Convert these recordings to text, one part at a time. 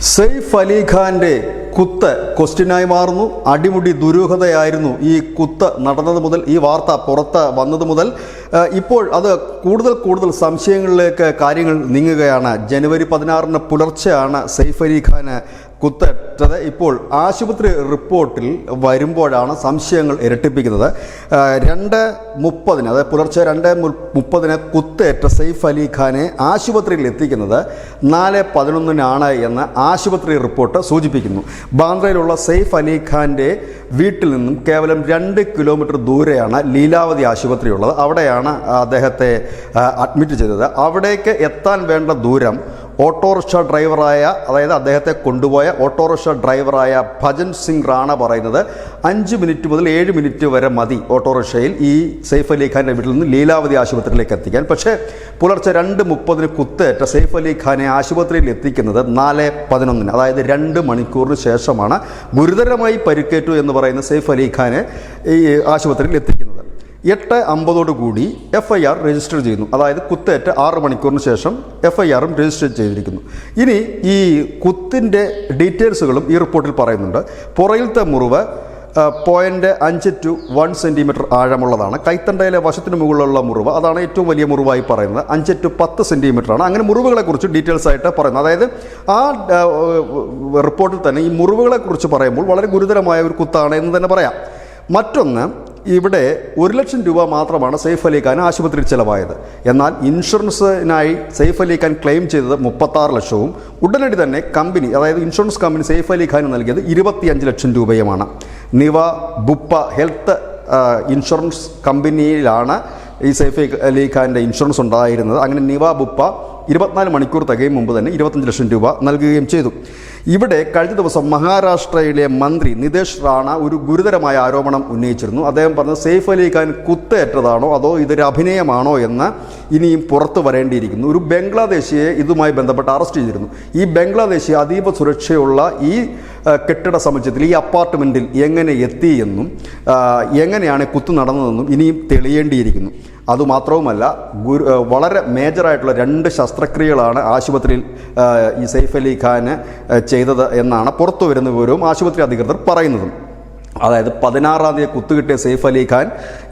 സെയ്ഫ് അലി ഖാന്റെ കുത്ത് ക്വസ്റ്റ്യനായി മാറുന്നു. അടിമുടി ദുരൂഹതയായിരുന്നു ഈ കുത്ത് നടന്നത് മുതൽ, ഈ വാർത്ത പുറത്ത് വന്നത് മുതൽ. ഇപ്പോൾ അത് കൂടുതൽ സംശയങ്ങളിലേക്ക് കാര്യങ്ങൾ നീങ്ങുകയാണ്. ജനുവരി 16 പുലർച്ചെയാണ് സെയ്ഫ് അലി ഖാന് കുത്തേറ്റത്. ഇപ്പോൾ ആശുപത്രി റിപ്പോർട്ടിൽ വരുമ്പോഴാണ് സംശയങ്ങൾ ഇരട്ടിപ്പിക്കുന്നത്. 2:30 അതായത് പുലർച്ചെ 2:30 കുത്തേറ്റ സെയ്ഫ് അലി ഖാനെ ആശുപത്രിയിൽ എത്തിക്കുന്നത് 4:11 എന്ന് ആശുപത്രി റിപ്പോർട്ട് സൂചിപ്പിക്കുന്നു. ബാന്ദ്രയിലുള്ള സെയ്ഫ് അലി ഖാൻ്റെ വീട്ടിൽ നിന്നും കേവലം 2 കിലോമീറ്റർ ദൂരെയാണ് ലീലാവതി ആശുപത്രിയുള്ളത്. അവിടെയാണ് അദ്ദേഹത്തെ അഡ്മിറ്റ് ചെയ്തത്. അവിടേക്ക് എത്താൻ വേണ്ട ദൂരം ഓട്ടോറിക്ഷ ഡ്രൈവറായ, അതായത് അദ്ദേഹത്തെ കൊണ്ടുപോയ ഓട്ടോറിക്ഷ ഡ്രൈവറായ ഭജൻ സിംഗ് റാണ പറയുന്നത് 5 മിനിറ്റ് മുതൽ 7 മിനിറ്റ് വരെ മതി ഓട്ടോറിക്ഷയിൽ ഈ സെയ്ഫ് അലി ഖാൻ്റെ വീട്ടിൽ നിന്ന് ലീലാവതി ആശുപത്രിയിലേക്ക് എത്തിക്കാൻ. പക്ഷേ പുലർച്ചെ 2:30 കുത്തേറ്റ സെയ്ഫ് അലി ഖാനെ ആശുപത്രിയിൽ എത്തിക്കുന്നത് 4:11, അതായത് 2 മണിക്കൂറിന് ശേഷമാണ് ഗുരുതരമായി പരിക്കേറ്റു എന്ന് പറയുന്ന സെയ്ഫ് അലി ഖാനെ ഈ ആശുപത്രിയിൽ എത്തിക്കുന്നത്. 8:50 FIR രജിസ്റ്റർ ചെയ്യുന്നു. അതായത് കുത്തേറ്റ 6 മണിക്കൂറിന് ശേഷം FIRും രജിസ്റ്റർ ചെയ്തിരിക്കുന്നു. ഇനി ഈ കുത്തിൻ്റെ ഡീറ്റെയിൽസുകളും ഈ റിപ്പോർട്ടിൽ പറയുന്നുണ്ട്. പുറയിലത്തെ മുറിവ് 0.5 to 1 സെൻറ്റിമീറ്റർ ആഴമുള്ളതാണ്. കൈത്തണ്ടയിലെ വശത്തിന് മുകളിലുള്ള മുറിവ്, അതാണ് ഏറ്റവും വലിയ മുറിവായി പറയുന്നത്, 5 to 10 സെൻറ്റിമീറ്ററാണ്. അങ്ങനെ മുറിവുകളെക്കുറിച്ച് ഡീറ്റെയിൽസ് ആയിട്ട് പറയുന്നത്. അതായത് ആ റിപ്പോർട്ടിൽ തന്നെ ഈ മുറിവുകളെക്കുറിച്ച് പറയുമ്പോൾ വളരെ ഗുരുതരമായ ഒരു കുത്താണ് എന്ന് തന്നെ പറയാം. മറ്റൊന്ന്, ഇവിടെ 1 ലക്ഷം രൂപ മാത്രമാണ് സെയ്ഫ് അലി ഖാൻ ആശുപത്രിയിൽ ചിലവായത്. എന്നാൽ ഇൻഷുറൻസിനായി സെയ്ഫ് അലി ഖാൻ ക്ലെയിം ചെയ്തത് 36 ലക്ഷവും ഉടനടി തന്നെ കമ്പനി, അതായത് ഇൻഷുറൻസ് കമ്പനി സെയ്ഫ് അലി ഖാൻ നൽകിയത് 25 ലക്ഷം രൂപയുമാണ്. നിവ ബുപ്പ ഹെൽത്ത് ഇൻഷുറൻസ് കമ്പനിയിലാണ് ഈ സെയ്ഫ് അലി ഖാൻ്റെ ഇൻഷുറൻസ് ഉണ്ടായിരുന്നത്. അങ്ങനെ നിവ ബുപ്പ 24 മണിക്കൂർ തികയും മുമ്പ് തന്നെ 25 ലക്ഷം രൂപ നൽകുകയും ചെയ്തു. ഇവിടെ കഴിഞ്ഞ ദിവസം മഹാരാഷ്ട്രയിലെ മന്ത്രി നിതേഷ് റാണ ഒരു ഗുരുതരമായ ആരോപണം ഉന്നയിച്ചിരുന്നു. അദ്ദേഹം പറഞ്ഞത് സെയ്ഫ് അലി ഖാൻ കുത്തേറ്റതാണോ അതോ ഇതൊരു അഭിനയമാണോ എന്ന് ഇനിയും പുറത്തു വരേണ്ടിയിരിക്കുന്നു. ഒരു ബംഗ്ലാദേശിയെ ഇതുമായി ബന്ധപ്പെട്ട് അറസ്റ്റ് ചെയ്തിരുന്നു. ഈ ബംഗ്ലാദേശി അതീവ സുരക്ഷയുള്ള ഈ കെട്ടിട സമുച്ചയത്തിൽ, ഈ അപ്പാർട്ട്മെൻറ്റിൽ എങ്ങനെ എത്തിയെന്നും എങ്ങനെയാണ് കുത്തു നടന്നതെന്നും ഇനിയും തെളിയേണ്ടിയിരിക്കുന്നു. അതുമാത്രവുമല്ല, വളരെ മേജറായിട്ടുള്ള 2 ശസ്ത്രക്രിയകളാണ് ആശുപത്രിയിൽ ഈ സെയ്ഫ് അലി ഖാന് ചെയ്തത് എന്നാണ് പുറത്തു വരുന്ന വിവരവും ആശുപത്രി അധികൃതർ പറയുന്നതും. അതായത് 16-ാം തീയതി കുത്തുകിട്ടിയ സെയ്ഫ് അലി ഖാൻ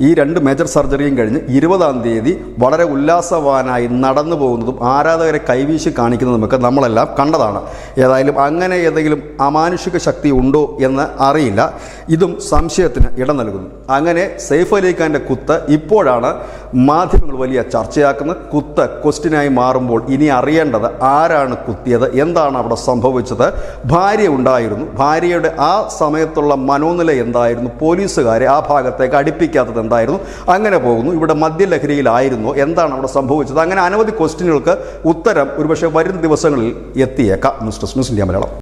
ഈ 2 മേജർ സർജറിയും കഴിഞ്ഞ് 20-ാം തീയതി വളരെ ഉല്ലാസവാനായി നടന്നു പോകുന്നതും ആരാധകരെ കൈവീശി കാണിക്കുന്നതുമൊക്കെ നമ്മളെല്ലാം കണ്ടതാണ്. ഏതായാലും അങ്ങനെ ഏതെങ്കിലും അമാനുഷിക ശക്തി ഉണ്ടോ എന്ന് അറിയില്ല. ഇതും സംശയത്തിന് ഇട നൽകുന്നു. അങ്ങനെ സെയ്ഫ് അലി ഖാൻ്റെ കുത്ത് ഇപ്പോഴാണ് മാധ്യമങ്ങൾ വലിയ ചർച്ചയാക്കുന്നത്. കുത്ത് ക്വസ്റ്റ്യനായി മാറുമ്പോൾ ഇനി അറിയേണ്ടത് ആരാണ് കുത്തിയത്, എന്താണ് അവിടെ സംഭവിച്ചത്. ഭാര്യ ഉണ്ടായിരുന്നു, ഭാര്യയുടെ ആ സമയത്തുള്ള മനോനില എന്തായിരുന്നു, പോലീസുകാരെ ആ ഭാഗത്തേക്ക് അടുപ്പിക്കാത്തത് എന്തായിരുന്നു, അങ്ങനെ പോകുന്നു. ഇവിടെ മദ്യലഹരിയിലായിരുന്നോ, എന്താണ് അവിടെ സംഭവിച്ചത്, അങ്ങനെ അനവധി ക്വസ്റ്റ്യനുകൾക്ക് ഉത്തരം ഒരുപക്ഷെ വരും ദിവസങ്ങളിൽ എത്തിയേക്കാം. News desk, news India Malayalam.